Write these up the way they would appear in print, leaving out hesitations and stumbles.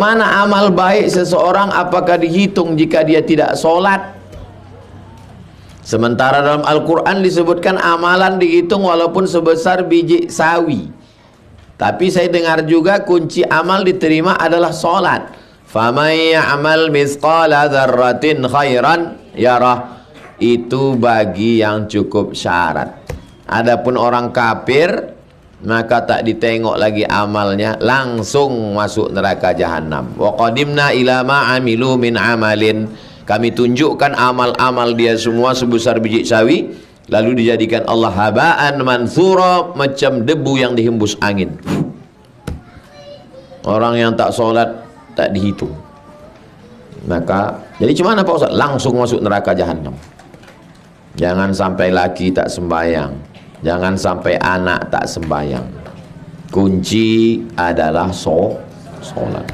Mana amal baik seseorang apakah dihitung jika dia tidak sholat? Sementara dalam Al-Quran disebutkan amalan dihitung walaupun sebesar biji sawi. Tapi saya dengar juga kunci amal diterima adalah sholat. Faman ya'mal mithqala dzarratin khairan yarah. Itu bagi yang cukup syarat. Adapun orang kafir, maka tak ditengok lagi amalnya, langsung masuk neraka jahanam. Wa qadimna ila ma amilu min amalin. Kami tunjukkan amal-amal dia semua sebesar biji sawi, lalu dijadikan Allah habaan mansura, macam debu yang dihembus angin. Orang yang tak solat tak dihitung. Maka jadi gimana Pak Ustaz? Langsung masuk neraka jahanam. Jangan sampai laki tak sembahyang, jangan sampai anak tak sembahyang. Kunci adalah solat.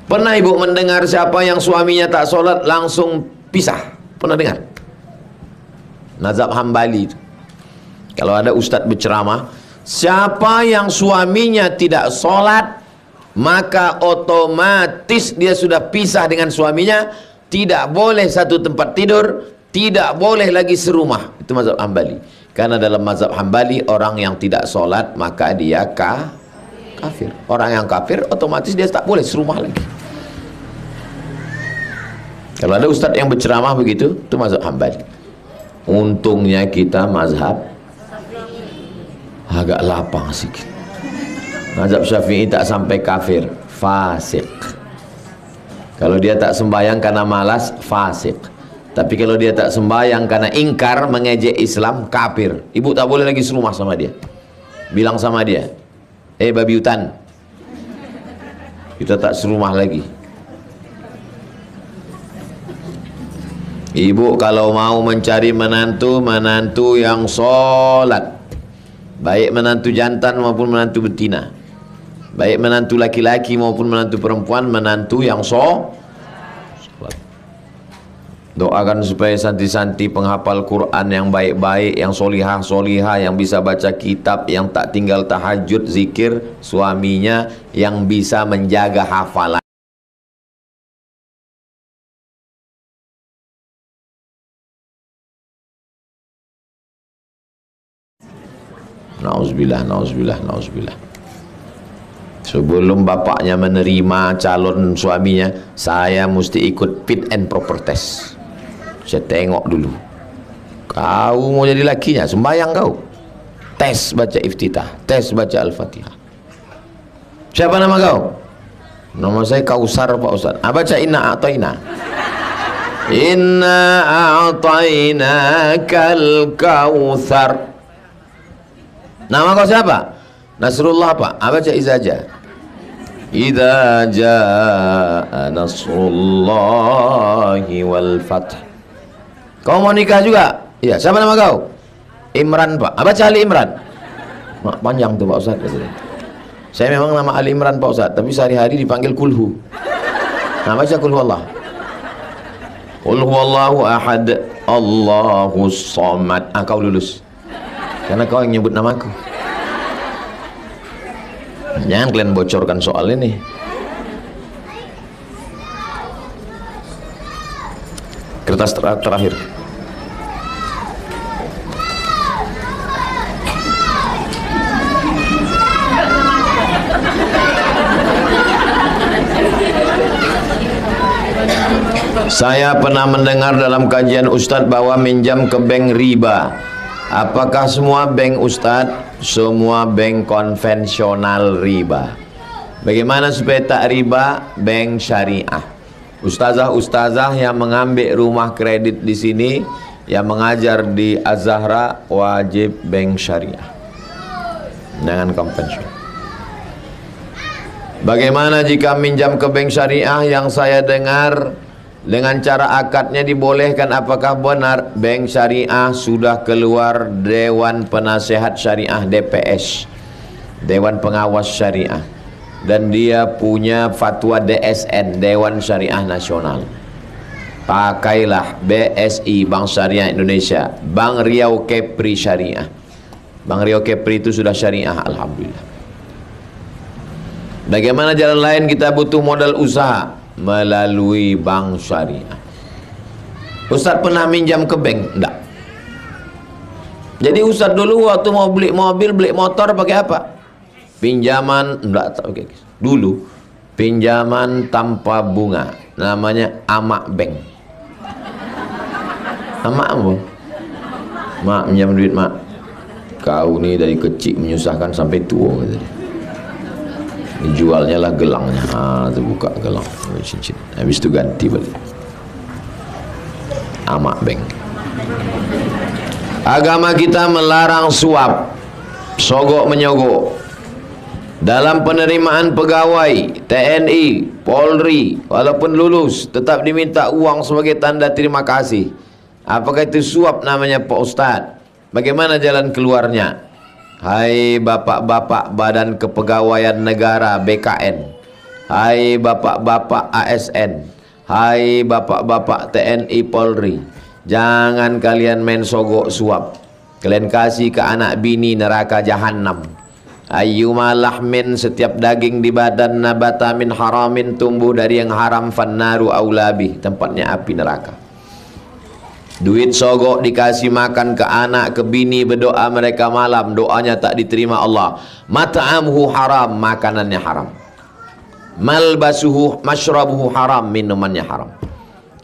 Pernah ibu mendengar siapa yang suaminya tak sholat langsung pisah? Pernah dengar? Mazhab Hambali itu. Kalau ada ustadz berceramah, siapa yang suaminya tidak sholat, maka otomatis dia sudah pisah dengan suaminya. Tidak boleh satu tempat tidur, tidak boleh lagi serumah. Itu mazhab Hambali. Karena dalam mazhab Hambali, orang yang tidak sholat maka dia kafir. Orang yang kafir otomatis dia tak boleh serumah lagi. Kalau ada ustadz yang berceramah begitu, itu mazhab Hambali. Untungnya kita mazhab agak lapang sedikit. Mazhab Syafi'i tak sampai kafir, fasik. Kalau dia tak sembahyang karena malas, fasik. Tapi kalau dia tak sembahyang karena ingkar, mengejek Islam, kafir. Ibu tak boleh lagi serumah sama dia. Bilang sama dia, babi hutan, kita tak serumah lagi. Ibu kalau mau mencari menantu yang sholat, baik menantu jantan maupun menantu betina, baik menantu laki-laki maupun menantu perempuan, menantu yang sholat. Doakan supaya santi-santi penghafal Quran yang baik-baik, yang solihah-solihah, yang bisa baca kitab, yang tak tinggal tahajud, zikir, suaminya yang bisa menjaga hafalan. Nauzubillah, nauzubillah, nauzubillah. Sebelum bapaknya menerima calon suaminya, saya mesti ikut fit and proper test. Saya tengok dulu, kau mau jadi lakinya, sembahyang kau, tes baca iftitah, tes baca al-fatihah. Siapa nama kau? Nama saya Kausar Pak Ustaz. Baca inna a'tayna. Inna a'tainakal kautsar. Nama kau siapa? Nasrullah apa? Baca izaja. Idza jaa nasrullahi wal fath. Kau mau nikah juga? Iya. Siapa nama kau? Imran Pak. Baca Ali Imran. Panjang tuh Pak Ustaz. Saya memang nama Ali Imran Pak Ustaz, tapi sehari-hari dipanggil Kulhu. Nah, baca Kulhu Allah. Qul huwallahu ahad, Allahus samad. Kau lulus. Karena kau yang nyebut namaku. Jangan kalian bocorkan soal ini. Kertas terakhir. Saya pernah mendengar dalam kajian Ustadz bahwa minjam ke bank riba. Apakah semua bank Ustadz? Semua bank konvensional riba. Bagaimana supaya tak riba? Bank syariah. Ustazah-ustazah yang mengambil rumah kredit di sini, yang mengajar di Az-Zahra, wajib bank syariah, jangan konvensional. Bagaimana jika minjam ke bank syariah? Yang saya dengar dengan cara akadnya dibolehkan. Apakah benar? Bank syariah sudah keluar Dewan Penasehat Syariah, DPS, Dewan Pengawas Syariah, dan dia punya fatwa DSN, Dewan Syariah Nasional. Pakailah BSI, Bank Syariah Indonesia, Bank Riau Kepri Syariah. Bank Riau Kepri itu sudah syariah, alhamdulillah. Bagaimana jalan lain? Kita butuh modal usaha melalui bank syariah. Ustaz pernah minjam ke bank? Enggak. Jadi Ustaz dulu waktu mau beli mobil, beli motor pakai apa? Pinjaman, enggak tahu. Dulu pinjaman tanpa bunga, namanya amak bank. Amak apa? Mak minjam duit mak. Kau nih dari kecil menyusahkan sampai tua, kata dia. Dijualnya lah gelangnya. Terbuka gelang cincin. Habis itu ganti balik. Amak bank. Agama kita melarang suap, sogok menyogok. Dalam penerimaan pegawai TNI, Polri, walaupun lulus tetap diminta uang sebagai tanda terima kasih. Apakah itu suap namanya Pak Ustadz? Bagaimana jalan keluarnya? Hai bapak-bapak Badan Kepegawaian Negara BKN, hai bapak-bapak ASN, hai bapak-bapak TNI Polri, jangan kalian main sogok suap. Kalian kasih ke anak bini neraka jahanam. Ayyuma lahmin, setiap daging di badan nabata min haramin, tumbuh dari yang haram, fannaru aulabi, tempatnya api neraka. Duit sogok dikasih makan ke anak, ke bini, berdoa mereka malam, doanya tak diterima Allah. Mat'amuhu haram, makanannya haram. Malbasuhu mashrabuhu haram, minumannya haram.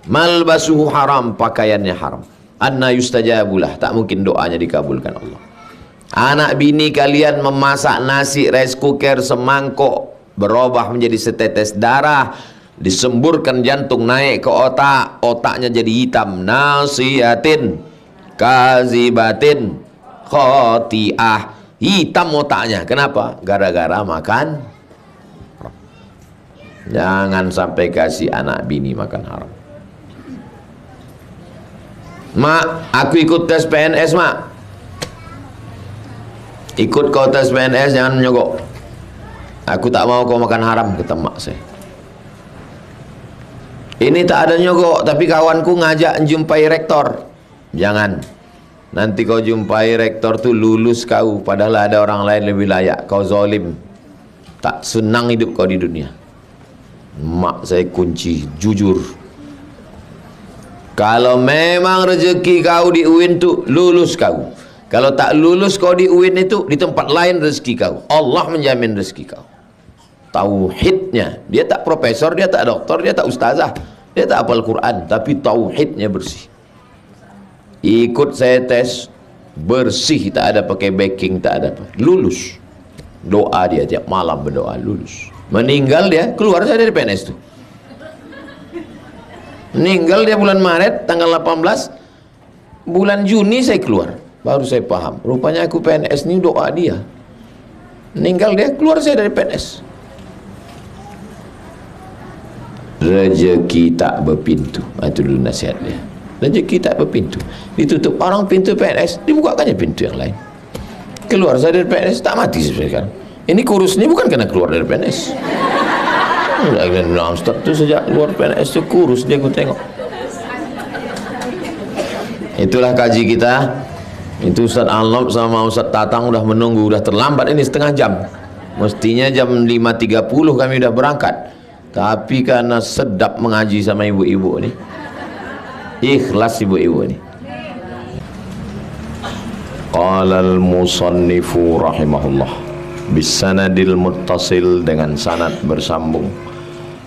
Malbasuhu haram, pakaiannya haram. Anna yustajabulah, tak mungkin doanya dikabulkan Allah. Anak bini kalian memasak nasi rice cooker semangkok berubah menjadi setetes darah, disemburkan jantung naik ke otak, otaknya jadi hitam. Nasiyatin kazibatin khotiah, hitam otaknya. Kenapa? Gara-gara makan. Jangan sampai kasih anak bini makan haram. Mak, aku ikut tes PNS mak. Ikut kau tes PNS, jangan menyogok. Aku tak mau kau makan haram, kata mak saya. Ini tak ada nyogok, tapi kawanku ngajak jumpai rektor. Jangan. Nanti kau jumpai rektor tuh lulus kau, padahal ada orang lain lebih layak. Kau zalim. Tak senang hidup kau di dunia. Mak saya kunci, jujur. Kalau memang rezeki kau di UIN tuh, lulus kau. Kalau tak lulus kau di UIN itu, di tempat lain rezeki kau. Allah menjamin rezeki kau. Tauhidnya, dia tak profesor, dia tak doktor, dia tak ustazah, dia tak hafal Quran, tapi tauhidnya bersih. Ikut saya tes, bersih, tak ada pakai backing, tak ada apa. Lulus. Doa dia tiap malam berdoa, lulus. Meninggal dia, keluar saya dari PNS tuh. Meninggal dia bulan Maret, tanggal 18, bulan Juni saya keluar. Baru saya paham, rupanya aku PNS ini doa dia. Meninggal dia, keluar saya dari PNS. Rezeki tak berpintu, itu dulu nasihat dia. Rezeki tak berpintu, ditutup orang pintu PNS, dibukakannya pintu yang lain. Keluar saya dari PNS, tak mati sekarang. Ini kurusnya bukan karena keluar dari PNS. Udah bilang Ustaz tuh sejak keluar PNS tuh kurus dia, aku tengok. Itulah kaji kita. Itu Ustaz Alnob sama Ustaz Tatang udah menunggu, udah terlambat ini setengah jam. Mestinya jam 5.30 kami udah berangkat. Tapi karena sedap mengaji sama ibu-ibu ini, ikhlas ibu-ibu ini. Qala al-musannifu rahimahullah bisanadil muttasil, dengan sanad bersambung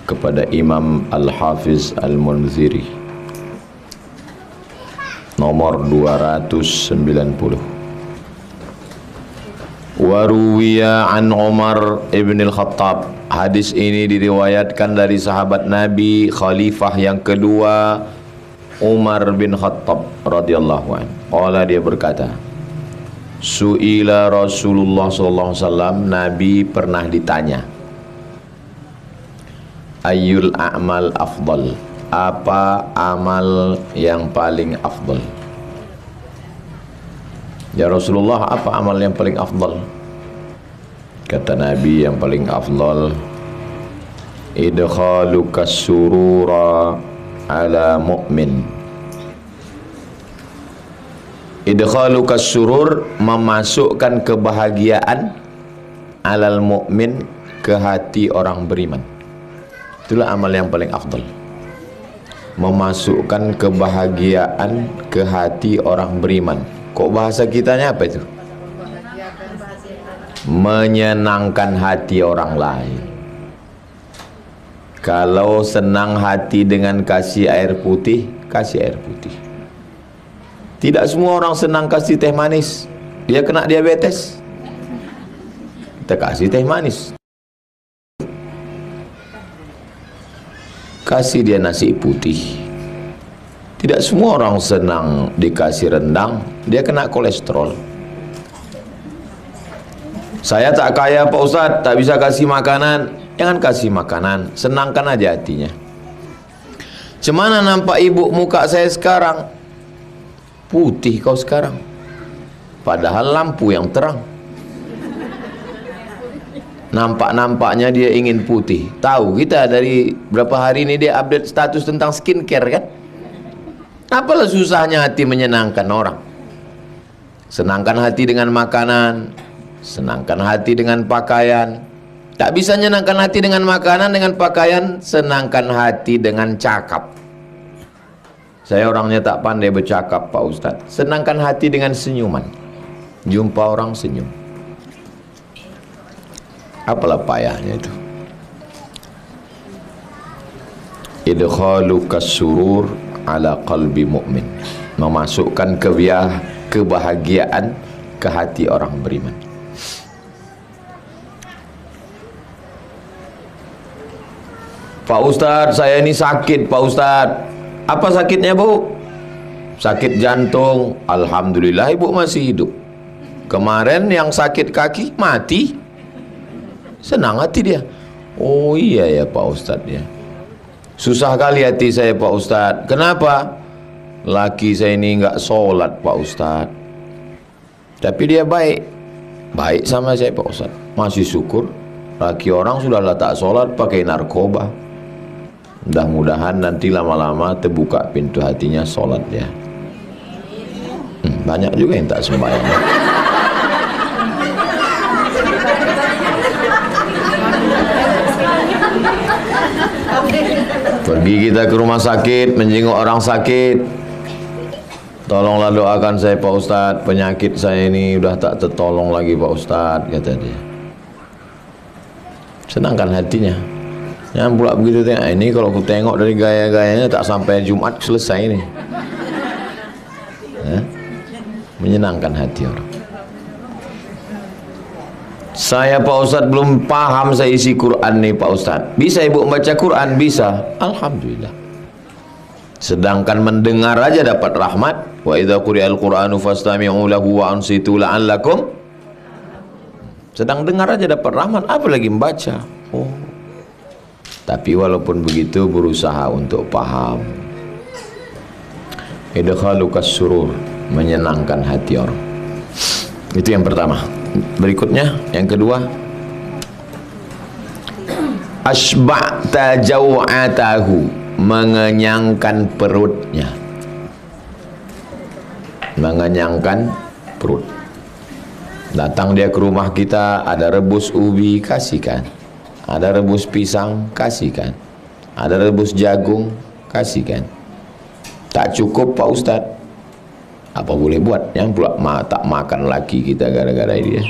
kepada Imam Al-Hafiz Al-Munziri, nomor 290. Waruwiya an Umar ibn al-Khattab, hadis ini diriwayatkan dari sahabat Nabi, khalifah yang kedua, Umar bin Khattab radhiyallahu anhu. Qala, dia berkata, su'ila Rasulullah sallallahu alaihi wasallam, Nabi pernah ditanya, ayyul a'mal afdal, apa amal yang paling afdal? Ya Rasulullah, apa amal yang paling afdal? Kata Nabi, yang paling afdal idkhalukas surura ala mu'min. Idkhalukas surur, memasukkan kebahagiaan, alal mu'min, ke hati orang beriman. Itulah amal yang paling afdal. Memasukkan kebahagiaan ke hati orang beriman. Kok bahasa kitanya apa itu? Menyenangkan hati orang lain. Kalau senang hati dengan kasih air putih, kasih air putih. Tidak semua orang senang kasih teh manis, dia kena diabetes. Kita kasih teh manis. Kasih dia nasi putih. Tidak semua orang senang dikasih rendang, dia kena kolesterol. Saya tak kaya Pak Ustadz, tak bisa kasih makanan. Jangan kasih makanan, senangkan aja hatinya. Cemana nampak ibu muka saya sekarang? Putih kau sekarang, padahal lampu yang terang. Nampak-nampaknya dia ingin putih. Tahu kita dari berapa hari ini dia update status tentang skincare kan? Apalah susahnya hati menyenangkan orang. Senangkan hati dengan makanan, senangkan hati dengan pakaian. Tak bisa menyenangkan hati dengan makanan, dengan pakaian. Senangkan hati dengan cakap. Saya orangnya tak pandai bercakap Pak Ustadz. Senangkan hati dengan senyuman. Jumpa orang senyum. Apalah payahnya itu. Idkhalu kasurur ala qalbi mu'min. Memasukkan kebahagiaan ke hati orang beriman. Pak Ustadz, saya ini sakit Pak Ustadz. Apa sakitnya Bu? Sakit jantung. Alhamdulillah ibu masih hidup. Kemarin yang sakit kaki mati. Senang hati dia. Oh iya ya Pak Ustadz ya. Susah kali hati saya Pak Ustadz. Kenapa? Laki saya ini nggak sholat Pak Ustadz. Tapi dia baik. Baik sama saya Pak Ustadz. Masih syukur. Laki orang sudahlah tak sholat pakai narkoba. Mudah-mudahan nanti lama-lama terbuka pintu hatinya sholat ya. Banyak juga yang tak sembahyang. Pergi kita ke rumah sakit, menjenguk orang sakit. Tolonglah doakan saya Pak Ustadz, penyakit saya ini udah tak tertolong lagi Pak Ustadz, kata dia. Senangkan hatinya. Jangan pula begitu tengok, ini kalau aku tengok dari gaya-gayanya tak sampai Jumat selesai ini. Menyenangkan hati orang. Saya Pak Ustadz belum paham saya isi Quran nih Pak Ustadz. Bisa ibu membaca Quran? Bisa. Alhamdulillah. Sedangkan mendengar aja dapat rahmat. Wa idza quri'al Qur'anu fastami'u lahu wa ansitu la'allakum. Sedang dengar aja dapat rahmat, apalagi membaca. Oh. Tapi walaupun begitu berusaha untuk paham. Idkhalu kasurur, menyenangkan hati orang. Itu yang pertama. Berikutnya yang kedua, asba'ta jaw'atahu, mengenyangkan perutnya. Mengenyangkan perut. Datang dia ke rumah kita, ada rebus ubi, kasihkan. Ada rebus pisang, kasihkan. Ada rebus jagung, kasihkan. Tak cukup Pak Ustadz, apa boleh buat? Yang pula tak makan lagi kita gara-gara dia.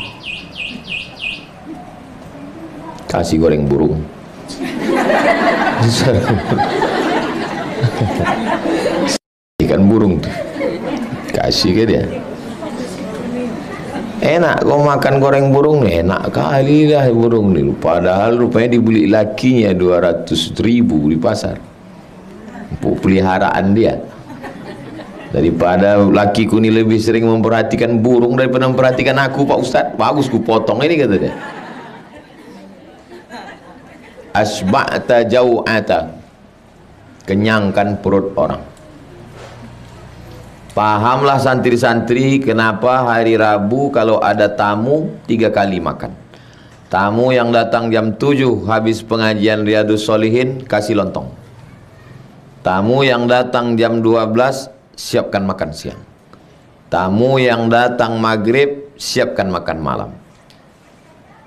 Kasih goreng burung. Ikan burung tuh. Kasih ke dia. Enak kau makan goreng burung nih, enak kali lah burung nih. Padahal rupanya dibeli lakinya 200.000 di pasar. Peliharaan dia. Daripada lakiku ini lebih sering memperhatikan burung daripada memperhatikan aku Pak Ustadz. Bagus ku potong ini, kata dia. Asba'ta jau'ata, kenyangkan perut orang. Pahamlah santri-santri kenapa hari Rabu kalau ada tamu 3 kali makan. Tamu yang datang jam 7 habis pengajian Riyadhus Shalihin, kasih lontong. Tamu yang datang jam 12, siapkan makan siang. Tamu yang datang maghrib, siapkan makan malam.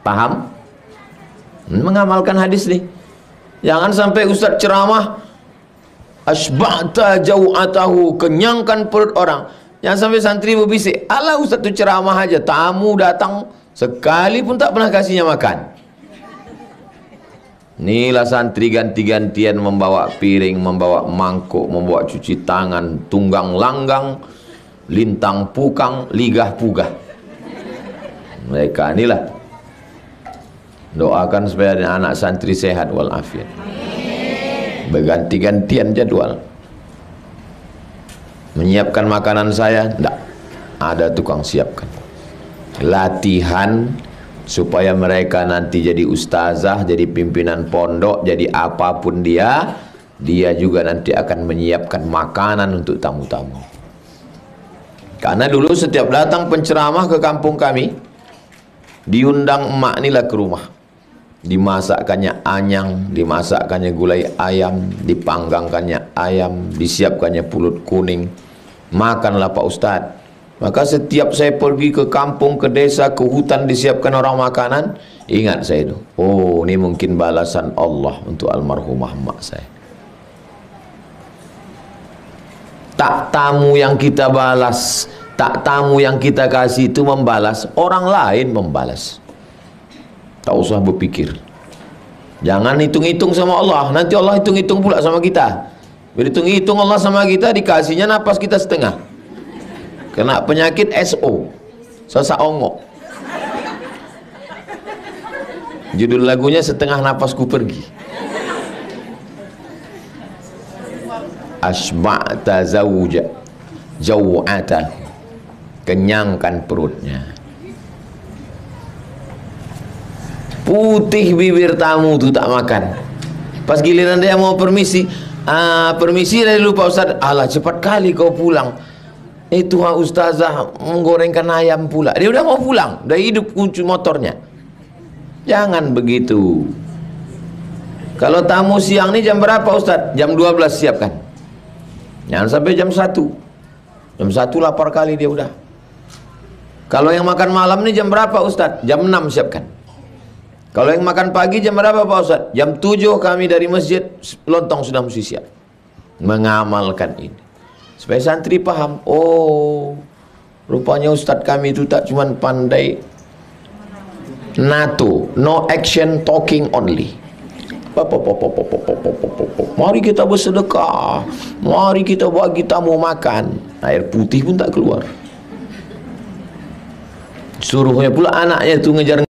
Paham? Mengamalkan hadis nih. Jangan sampai ustaz ceramah asba'ta jau'atahu, kenyangkan perut orang. Jangan sampai santri berbisik, alah ustaz tu ceramah aja, tamu datang sekali pun tak pernah kasihnya makan. Inilah santri ganti-gantian membawa piring, membawa mangkuk, membawa cuci tangan, tunggang langgang, lintang pukang, ligah pugah. Mereka inilah. Doakan supaya anak santri sehat walafiat. Berganti-gantian jadwal. Menyiapkan makanan saya, enggak. Ada tukang siapkan. Latihan supaya mereka nanti jadi ustazah, jadi pimpinan pondok, jadi apapun dia juga nanti akan menyiapkan makanan untuk tamu-tamu. Karena dulu setiap datang penceramah ke kampung kami, diundang emak inilah ke rumah. Dimasakkannya anyang, dimasakkannya gulai ayam, dipanggangkannya ayam, disiapkannya pulut kuning. Makanlah Pak Ustadz. Maka setiap saya pergi ke kampung, ke desa, ke hutan, disiapkan orang makanan, ingat saya itu, oh ini mungkin balasan Allah untuk almarhumah mak saya. Tak tamu yang kita balas, tak tamu yang kita kasih itu membalas, orang lain membalas. Tak usah berpikir. Jangan hitung-hitung sama Allah, nanti Allah hitung-hitung pula sama kita. Berhitung-hitung Allah sama kita, dikasihnya napas kita setengah. Kena penyakit SO, sesak ongok. Judul lagunya Setengah Napasku Pergi. Asba'ta zawja jaw'ata, kenyangkan perutnya. Putih bibir tamu tu tak makan. Pas giliran dia mau permisi, permisi dari lupa Ustaz. Alah cepat kali kau pulang. Itu ustazah menggorengkan ayam pula. Dia udah mau pulang, udah hidup kunci motornya. Jangan begitu. Kalau tamu siang ini jam berapa Ustaz? Jam 12 siapkan. Jangan sampai jam 1. Jam 1 lapar kali dia udah. Kalau yang makan malam ini jam berapa Ustaz? Jam 6 siapkan. Kalau yang makan pagi jam berapa Pak Ustaz? Jam 7 kami dari masjid, lontong sudah mesti siap. Mengamalkan ini supaya santri paham, oh rupanya ustadz kami itu tak cuma pandai NATO, no action, talking only. Mari kita bersedekah, mari kita bagi tamu makan, air putih pun tak keluar. Suruhnya pula anaknya itu ngejar